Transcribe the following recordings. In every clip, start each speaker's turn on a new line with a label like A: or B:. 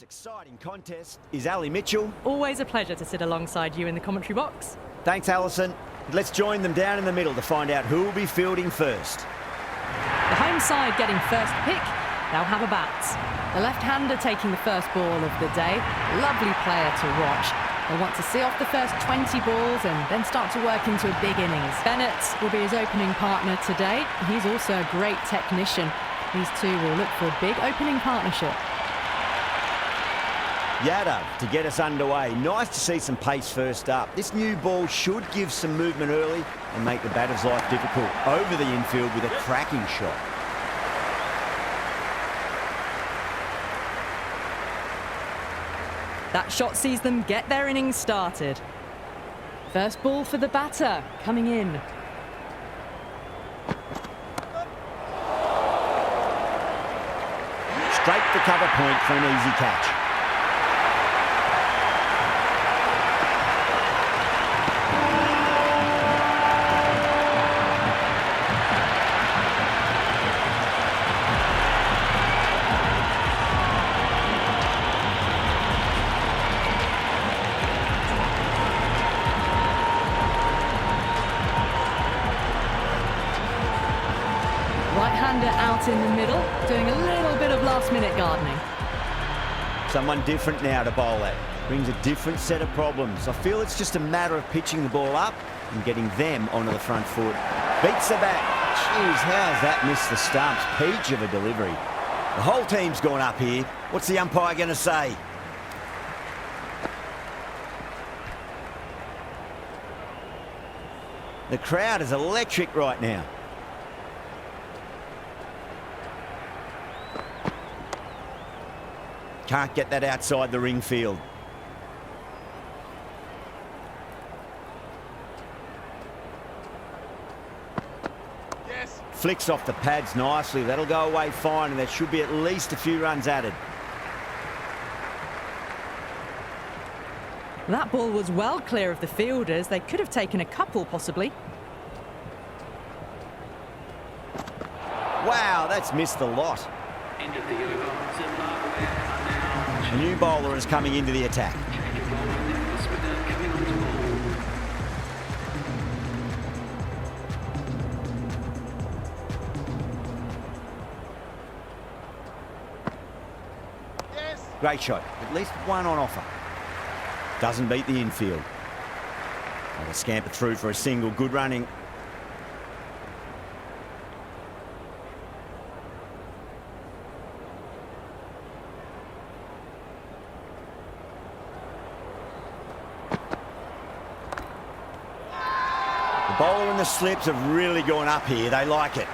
A: Exciting contest is Ali Mitchell.
B: Always a pleasure to sit alongside you in the commentary box.
A: Thanks, Alison. Let's join them down in the middle to find out who will be fielding first.
B: The home side getting first pick. They'll have a bat. The left-hander taking the first ball of the day. Lovely player to watch. They'll want to see off the first 20 balls and then start to work into a big innings. Bennett will be his opening partner today. He's also a great technician. These two will look for a big opening partnership.
A: Yadav to get us underway. Nice to see some pace first up. This new ball should give some movement early and make the batter's life difficult. Over the infield with a cracking shot.
B: That shot sees them get their innings started. First ball for the batter, coming in.
A: Straight to cover point for an easy catch.
B: Right-hander out in the middle, doing a little bit of last-minute gardening.
A: Someone different now to bowl at. Brings a different set of problems. I feel it's just a matter of pitching the ball up and getting them onto the front foot. Beats the bat. Jeez, how's that missed the stumps? Peach of a delivery. The whole team's gone up here. What's the umpire going to say? The crowd is electric right now. Can't get that outside the ring field.
C: Yes.
A: Flicks off the pads nicely. That'll go away fine, and there should be at least a few runs added.
B: That ball was well clear of the fielders. They could have taken a couple, possibly.
A: Wow, that's missed the lot.
D: End of the over. Zimbabwe are now
A: A new bowler is coming into the attack.
D: change of role with the spinner coming onto ball.
C: Yes.
A: Great shot. At least one on offer. Doesn't beat the infield. They'll scamper through for a single. Good running. The bowler and the slips have really gone up here. They like it.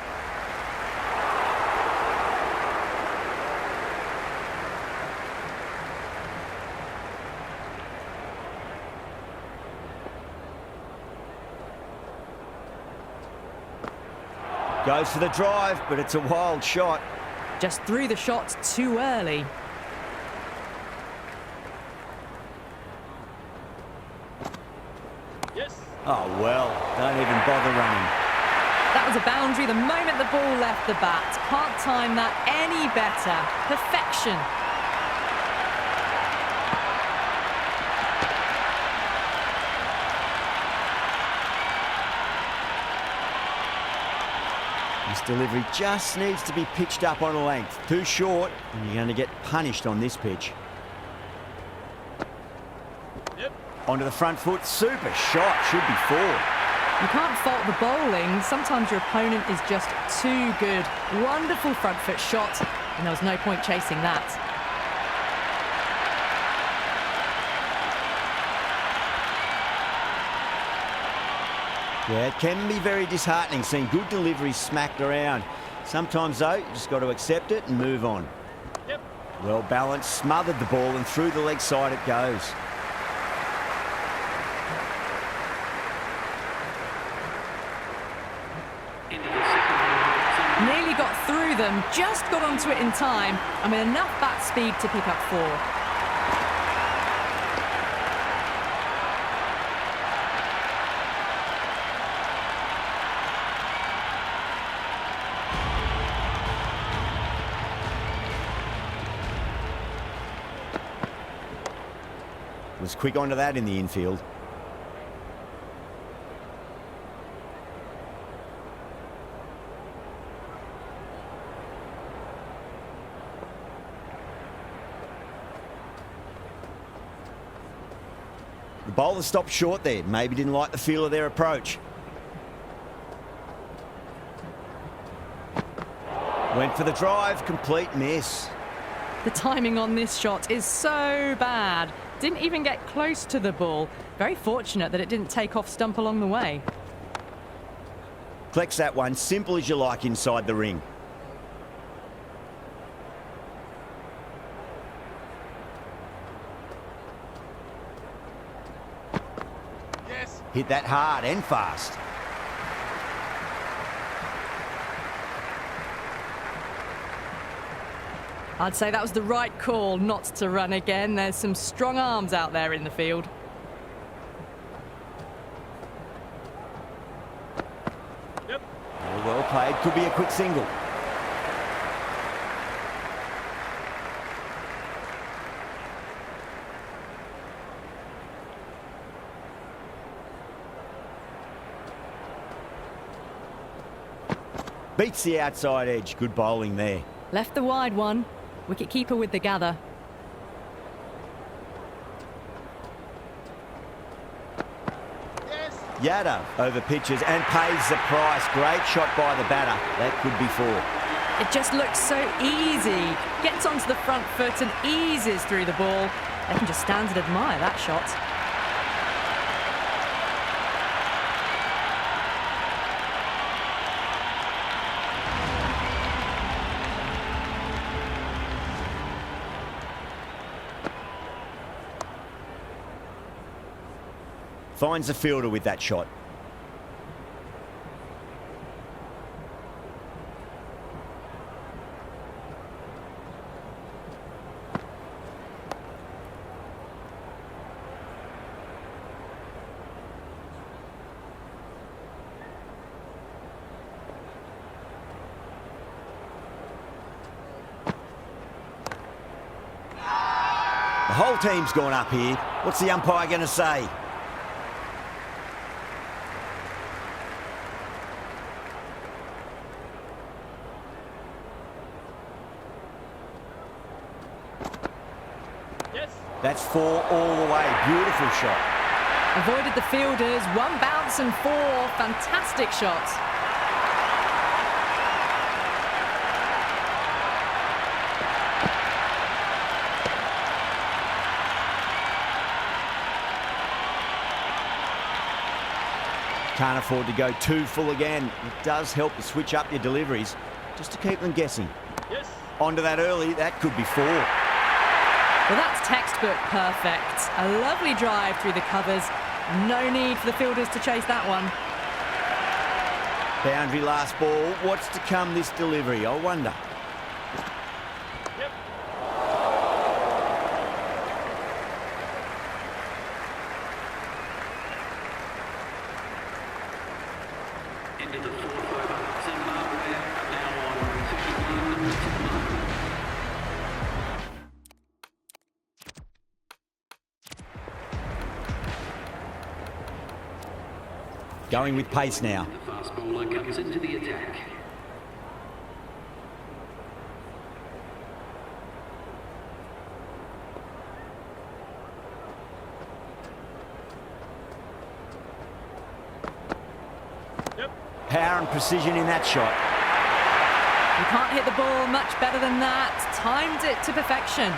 A: Goes for the drive, but it's a wild shot.
B: Just threw the shot too early.
C: Yes.
A: Oh, well, don't even bother running.
B: That was a boundary the moment the ball left the bat. Can't time that any better. Perfection.
A: This delivery just needs to be pitched up on a length. Too short, and you're going to get punished on this pitch.
C: Yep.
A: Onto the front foot. Super shot. Should be four.
B: You can't fault the bowling. Sometimes your opponent is just too good. Wonderful front foot shot, and there was no point chasing that.
A: Yeah, it can be very disheartening seeing good deliveries smacked around. Sometimes, though, you just got to accept it and move on.
C: Yep.
A: Well balanced, smothered the ball, and through the leg side it goes.
D: End of the second over.
B: Nearly got through them, just got onto it in time, and with enough bat speed to pick up four.
A: Was quick onto that in the infield. The bowler stopped short there. Maybe didn't like the feel of their approach. Went for the drive, complete miss.
B: The timing on this shot is so bad. Didn't even get close to the ball. Very fortunate that it didn't take off stump along the way.
A: Collects that one, simple as you like inside the ring.
C: Yes.
A: Hit that hard and fast.
B: I'd say that was the right call not to run again. There's some strong arms out there in the field.
C: Yep.
A: Well played, could be a quick single. Beats the outside edge, good bowling there.
B: Left the wide one. Wicket-keeper with the gather.
C: Yes.
A: Yada over pitches and pays the price. Great shot by the batter. That could be four.
B: It just looks so easy. Gets onto the front foot and eases through the ball. They can just stand and admire that shot.
A: Finds the fielder with that shot. The whole team's gone up here. What's the umpire going to say?
C: Yes.
A: That's four all the way. Beautiful shot.
B: Avoided the fielders. One bounce and four. Fantastic shot.
A: Can't afford to go too full again. It does help to switch up your deliveries just to keep them guessing.
C: Yes.
A: Onto that early, that could be four.
B: Well, that's textbook perfect. A lovely drive through the covers. No need for the fielders to chase that one.
A: Boundary last ball. What's to come this delivery? I wonder.
C: Yep.
D: End of the fourth over. Zimbabwe are now on 51.
A: Going with pace now.
D: The fast bowler comes into the attack.
C: Yep.
A: Power and precision in that shot.
B: You can't hit the ball much better than that. Timed it to perfection.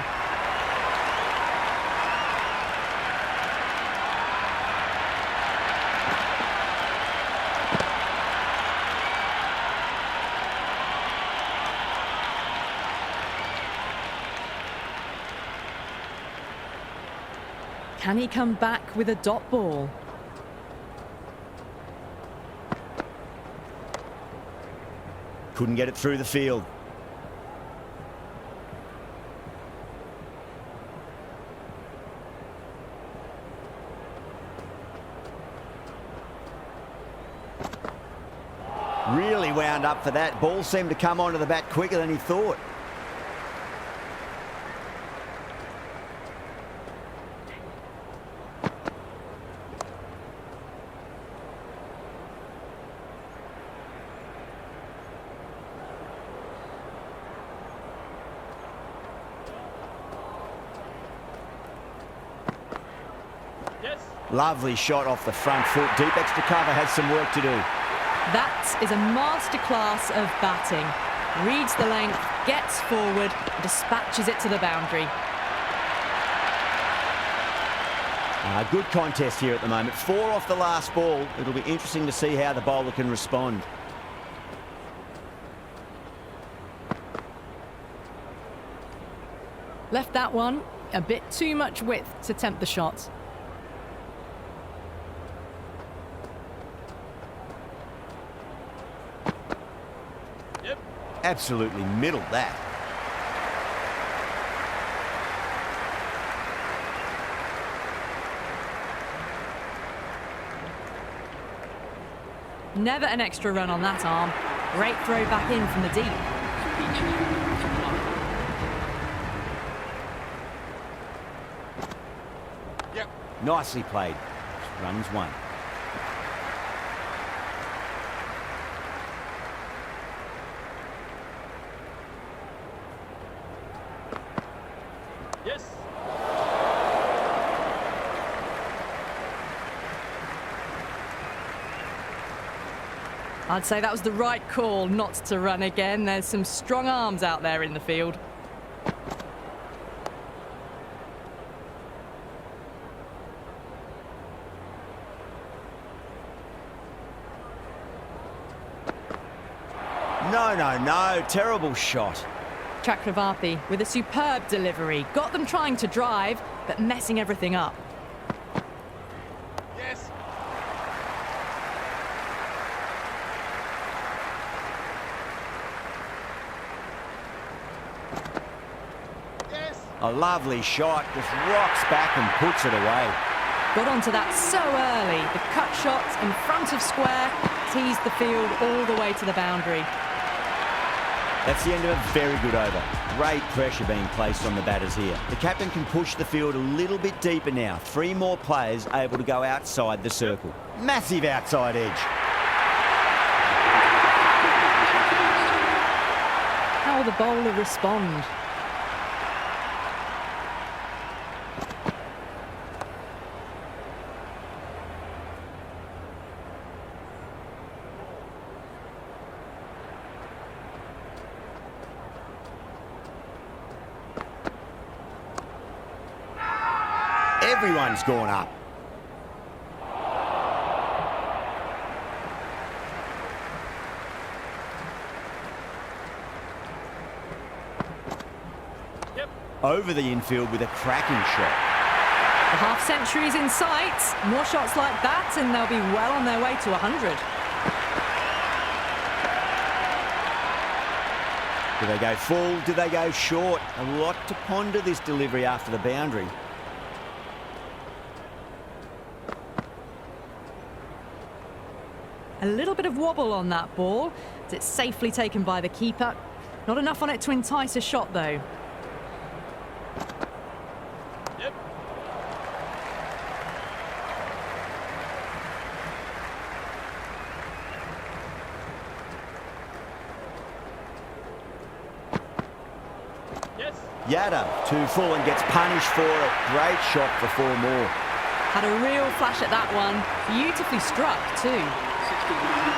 B: Can he come back with a dot ball?
A: Couldn't get it through the field. Really wound up for that. Ball seemed to come onto the bat quicker than he thought.
C: Yes.
A: Lovely shot off the front foot. Deep extra cover has some work to do.
B: That is a masterclass of batting. Reads the length, gets forward, dispatches it to the boundary.
A: Good contest here at the moment. 4 off the last ball. It'll be interesting to see how the bowler can respond.
B: Left that one a bit too much width to tempt the shot.
C: Yep.
A: Absolutely middled that.
B: Never an extra run on that arm. Great throw back in from the deep.
C: Yep.
A: Nicely played. Runs 1.
C: Yes.
B: I'd say that was the right call not to run again. There's some strong arms out there in the field.
A: No. Terrible shot.
B: Chakravarti with a superb delivery. Got them trying to drive, but messing everything up.
C: Yes. Yes.
A: A lovely shot. Just rocks back and puts it away.
B: Got onto that so early. The cut shot in front of square teased the field all the way to the boundary.
A: That's the end of a very good over. Great pressure being placed on the batters here. The captain can push the field a little bit deeper now. 3 more players able to go outside the circle. Massive outside edge.
B: How will the bowler respond?
A: Everyone's gone up.
C: Yep.
A: Over the infield with a cracking shot.
B: The half-century's in sight. More shots like that and they'll be well on their way to 100.
A: Do they go full? Do they go short? A lot to ponder this delivery after the boundary.
B: A little bit of wobble on that ball. It's safely taken by the keeper. Not enough on it to entice a shot, though.
C: Yep. Yes.
A: Yada, 2 full and gets punished for it. Great shot for 4 more.
B: Had a real flash at that one. Beautifully struck, too.
D: 61.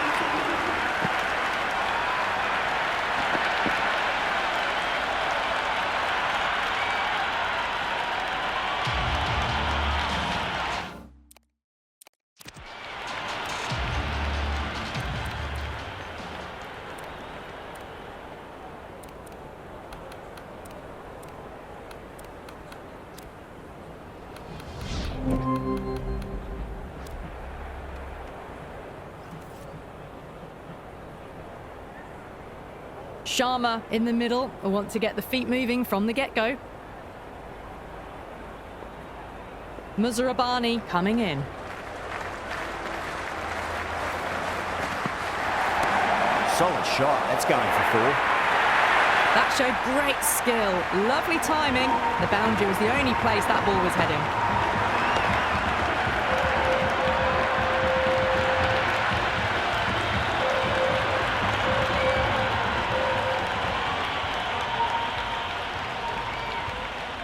B: Sharma in the middle. I want to get the feet moving from the get-go. Muzarabani coming in.
A: Solid shot. That's going for 4.
B: That showed great skill. Lovely timing. The boundary was the only place that ball was heading.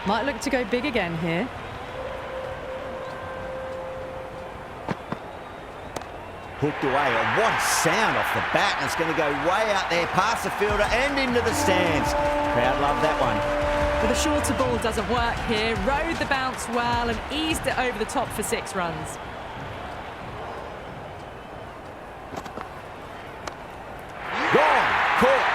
B: Might look to go big again here.
A: hooked away. Oh, what a sound off the bat. And it's going to go way out there past the fielder and into the stands. Crowd love that one.
B: But the shorter ball doesn't work here. Rode the bounce well and eased it over the top for 6 runs.
A: Gone. Caught.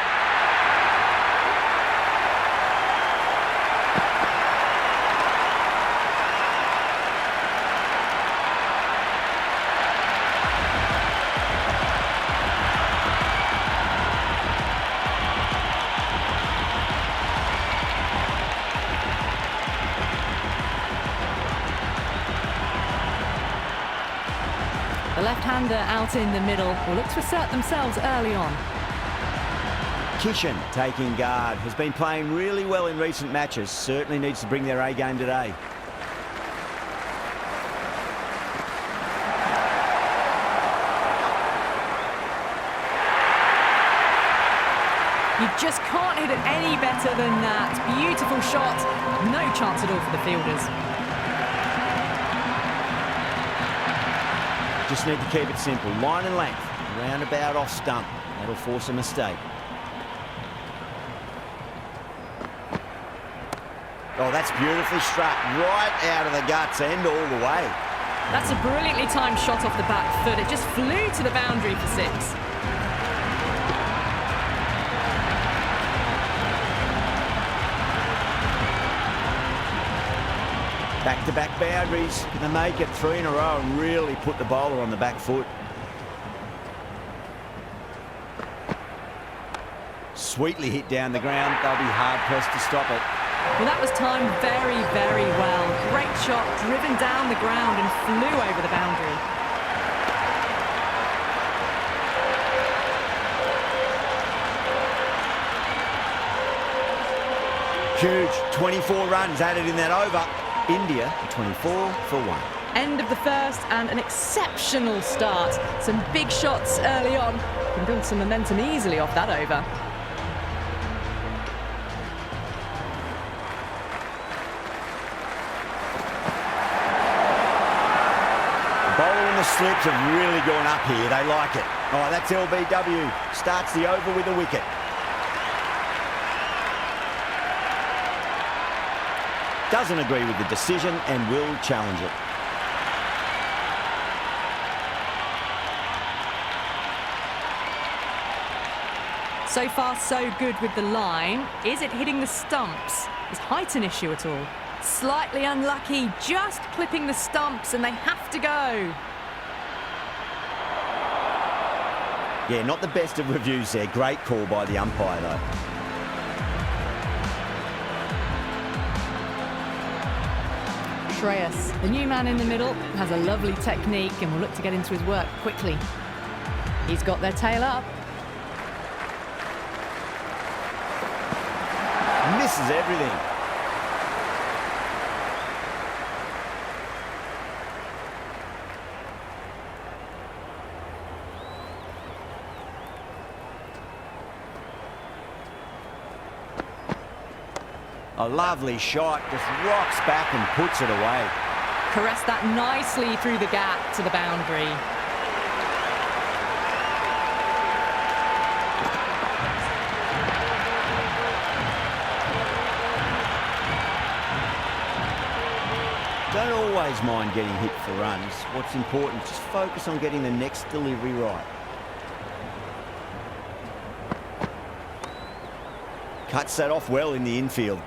B: The left-hander out in the middle will look to assert themselves early on.
A: Kishan taking guard. Has been playing really well in recent matches. Certainly needs to bring their A game today.
B: You just can't hit it any better than that. Beautiful shot. No chance at all for the fielders.
A: Just need to keep it simple. Line and length. Roundabout off stump. That'll force a mistake. Oh, that's beautifully struck. Right out of the guts and all the way.
B: That's a brilliantly timed shot off the back foot. It just flew to the boundary for 6.
A: Back-to-back boundaries. Can they make it 3 in a row and really put the bowler on the back foot? Sweetly hit down the ground. They'll be hard-pressed to stop it.
B: Well, that was timed very, very well. Great shot, driven down the ground and flew over the boundary.
A: Huge. 24 runs added in that over. India 24 for 1.
B: End of the first and an exceptional start. Some big shots early on. Can build some momentum easily off that over.
A: The bowler and the slips have really gone up here. They like it. Oh, that's LBW. Starts the over with a wicket. Doesn't agree with the decision and will challenge it.
B: So far, so good with the line. Is it hitting the stumps? Is height an issue at all? Slightly unlucky, just clipping the stumps, and they have to go.
A: Yeah, not the best of reviews there. Great call by the umpire, though.
B: Shreyas, the new man in the middle, has a lovely technique and will look to get into his work quickly. He's got their tail up.
A: Misses everything. A lovely shot, just rocks back and puts it away.
B: Caressed that nicely through the gap to the boundary.
A: Don't always mind getting hit for runs. What's important, just focus on getting the next delivery right. Cuts that off well in the infield.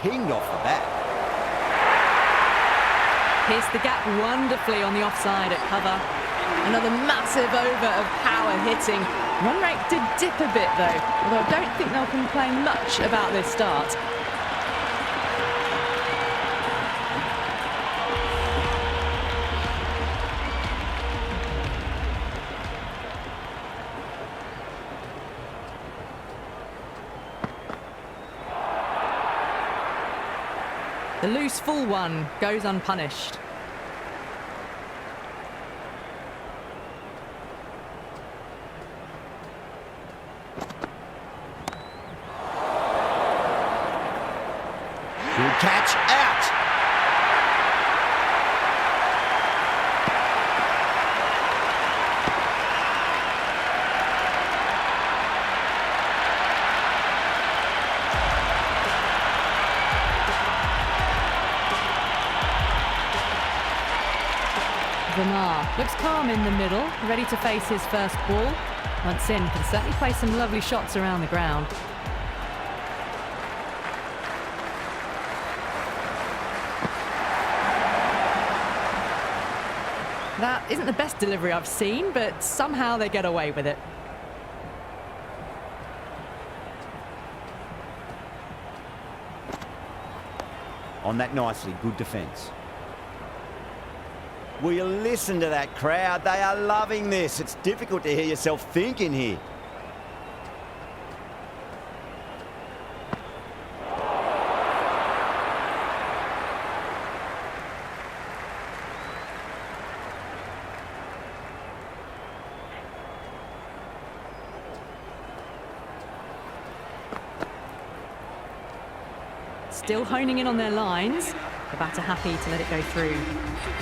A: Pinged off the bat.
B: Pierced the gap wonderfully on the offside at cover. Another massive over of power hitting. Run rate did dip a bit though, although I don't think they'll complain much about this start. The loose full one goes unpunished.
A: Good catch, out.
B: Vermaar looks calm in the middle, ready to face his first ball. Once in, can certainly play some lovely shots around the ground. That isn't the best delivery I've seen, but somehow they get away with it.
A: On that nicely, good defence. Will you listen to that crowd? They are loving this. It's difficult to hear yourself thinking here.
B: Still honing in on their lines. The batter happy to let it go through.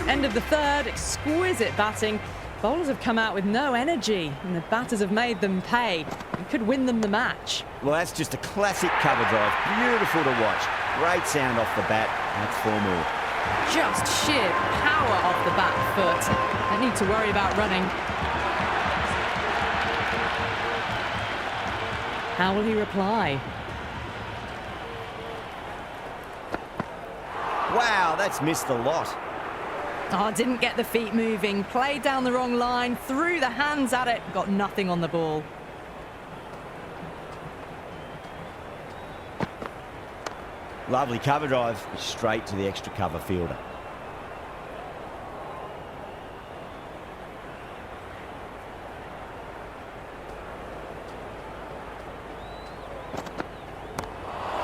B: End of the third, exquisite batting. Bowlers have come out with no energy, and the batters have made them pay. It could win them the match.
A: Well, that's just a classic cover drive. Beautiful to watch. Great sound off the bat. That's 4 more.
B: Just sheer power off the back foot. Don't need to worry about running. How will he reply?
A: Wow, that's missed the lot.
B: Oh, didn't get the feet moving. Played down the wrong line, threw the hands at it, got nothing on the ball.
A: Lovely cover drive, straight to the extra cover fielder.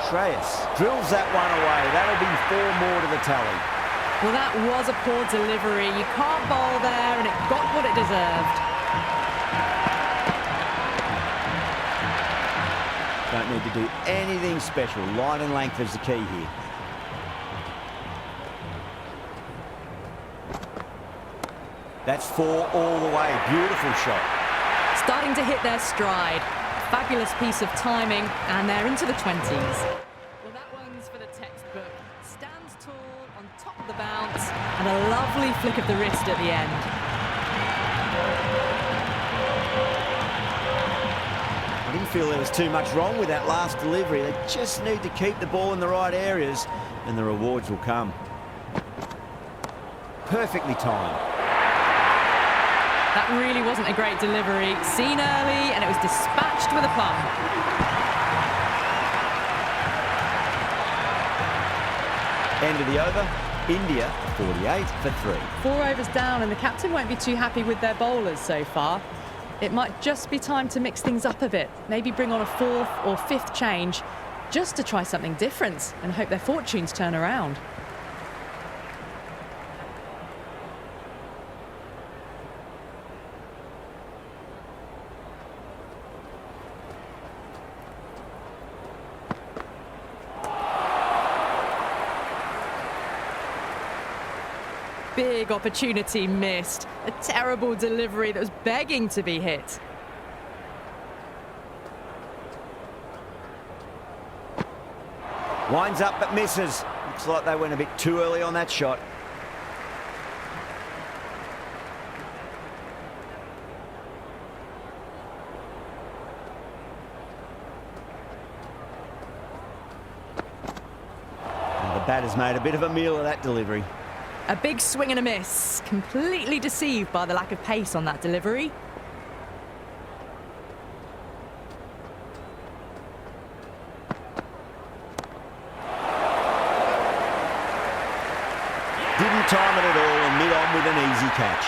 A: Shreyas drills that one away. That'll be 4 more to the tally.
B: Well, that was a poor delivery. You can't bowl there, and it got what it deserved.
A: Don't need to do anything special. Line and length is the key here. That's 4 all the way. Beautiful shot.
B: Starting to hit their stride. Fabulous piece of timing, and they're into the 20s. Well, that one's for the textbook. Stands tall on top of the bounce, and a lovely flick of the wrist at the end.
A: I didn't feel there was too much wrong with that last delivery. They just need to keep the ball in the right areas, and the rewards will come. Perfectly timed.
B: That really wasn't a great delivery. Seen early, and it was dispatched with aplomb.
A: End of the over. India 48 for 3.
B: 4 overs down, and the captain won't be too happy with their bowlers so far. It might just be time to mix things up a bit. Maybe bring on a 4th or 5th change just to try something different and hope their fortunes turn around. Big opportunity missed. A terrible delivery that was begging to be hit.
A: Winds up but misses. Looks like they went a bit too early on that shot. Now the batter's made a bit of a meal of that delivery.
B: A big swing and a miss. Completely deceived by the lack of pace on that delivery.
A: Didn't time it at all and mid on with an easy catch.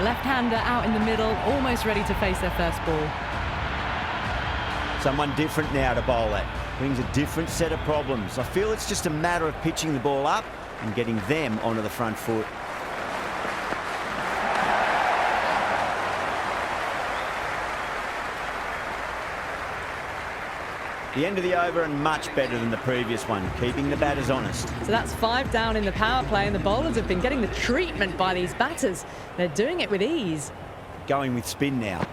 B: Left-hander out in the middle, almost ready to face their first ball.
A: Someone different now to bowl at. Brings a different set of problems. I feel it's just a matter of pitching the ball up and getting them onto the front foot. The end of the over and much better than the previous one, keeping the batters honest.
B: So that's 5 down in the power play, and the bowlers have been getting the treatment by these batters. They're doing it with ease.
A: Going with spin now.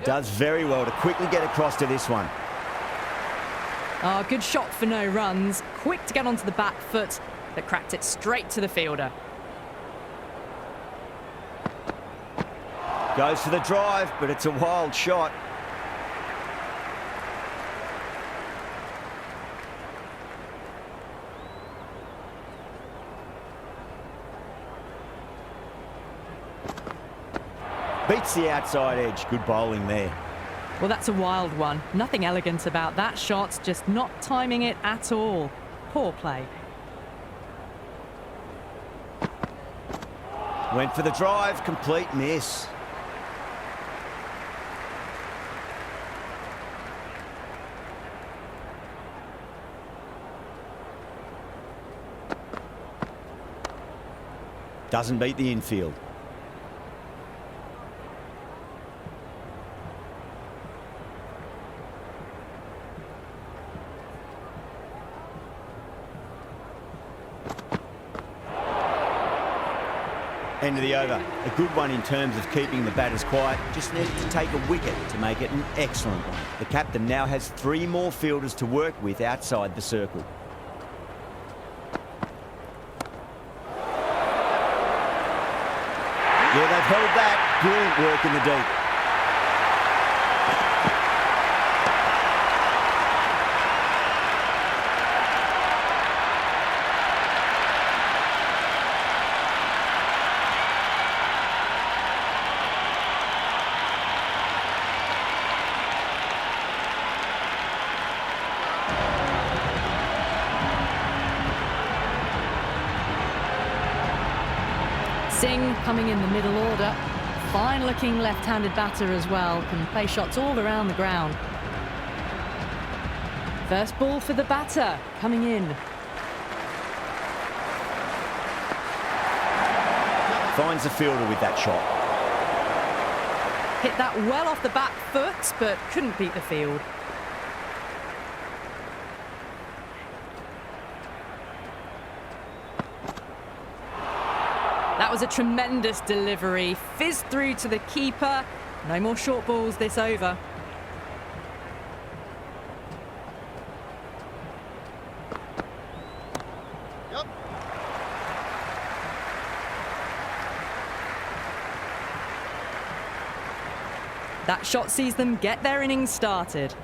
A: Does very well to quickly get across to this one.
B: Oh, good shot for no runs. Quick to get onto the back foot, but cracked it straight to the fielder.
A: Goes for the drive, but it's a wild shot. Beats the outside edge. Good bowling there.
B: Well, that's a wild one. Nothing elegant about that shot, just not timing it at all. Poor play.
A: Went for the drive, complete miss. Doesn't beat the infield. End of the over. A good one in terms of keeping the batters quiet. Just needed to take a wicket to make it an excellent one. The captain now has 3 more fielders to work with outside the circle. Yeah, they've held that. Brilliant work in the deep.
B: Singh coming in the middle order. Fine-looking left-handed batter as well. Can play shots all around the ground. First ball for the batter coming in.
A: Finds the fielder with that shot.
B: Hit that well off the back foot, but couldn't beat the field. That was a tremendous delivery. Fizzed through to the keeper. No more short balls this over.
C: Yep.
B: That shot sees them get their innings started.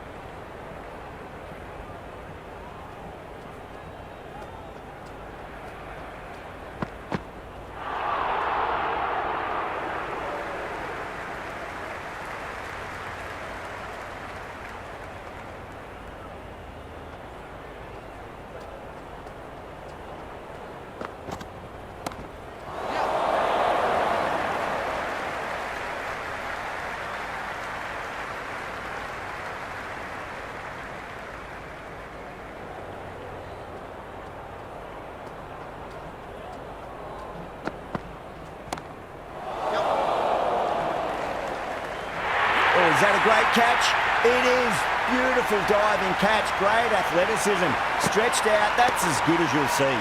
A: Oh, is that a great catch? It is. Beautiful diving catch. Great athleticism. Stretched out. That's as good as you'll see.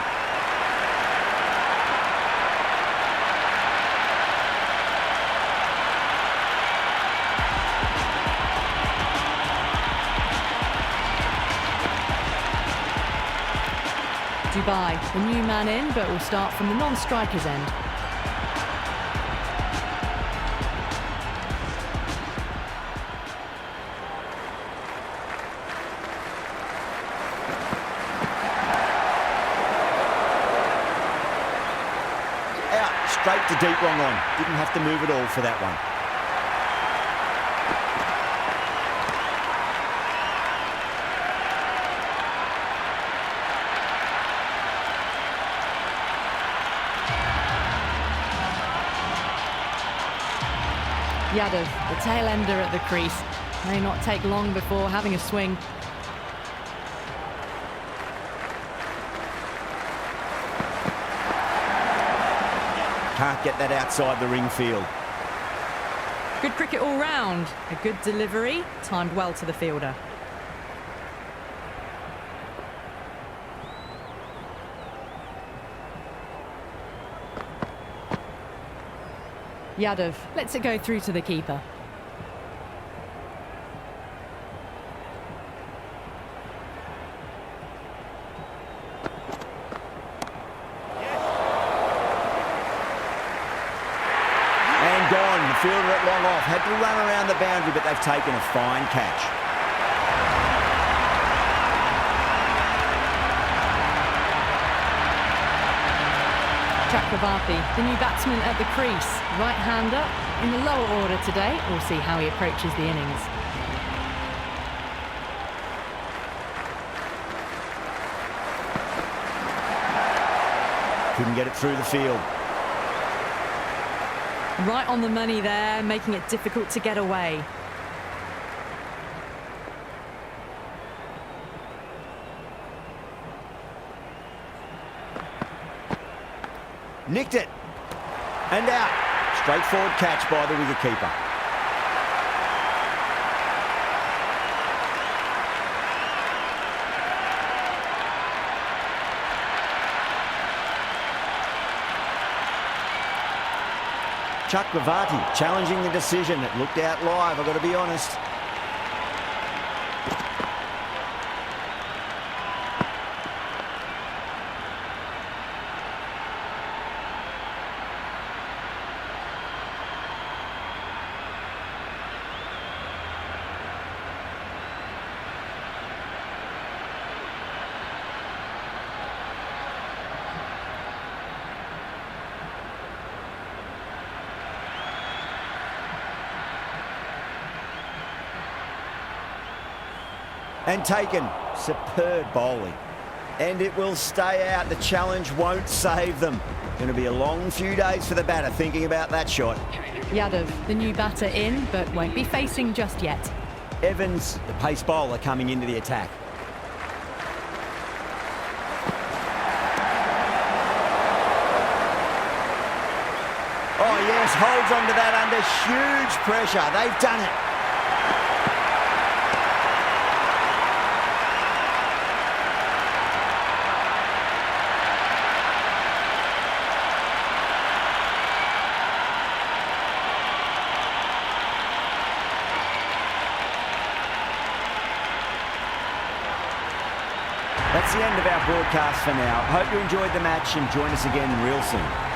B: Dubai, the new man in, but will start from the non-striker's end.
A: Out, straight to deep wrong on. Didn't have to move at all for that one.
B: Yadav, the tail ender at the crease. May not take long before having a swing.
A: Can't get that outside the ring field.
B: Good cricket all round. A good delivery, timed well to the fielder. Yadav lets it go through to the keeper.
A: And gone. The fielder at long off. Had to run around the boundary, but they've taken a fine catch.
B: Chakravarti, the new batsman at the crease. Right-hander in the lower order today. We'll see how he approaches the innings.
A: Couldn't get it through the field.
B: Right on the money there, making it difficult to get away.
A: Nicked it. And out. Straightforward catch by the wicketkeeper. Chakravarti challenging the decision. It looked out live, I've got to be honest. And taken. Superb bowling. And it will stay out. The challenge won't save them. Going to be a long few days for the batter thinking about that shot.
B: Yadav, the new batter in, but won't be facing just yet.
A: Evans, the pace bowler, coming into the attack. Oh yes, holds on to that under huge pressure. They've done it. That's the end of our broadcast for now. Hope you enjoyed the match and join us again real soon.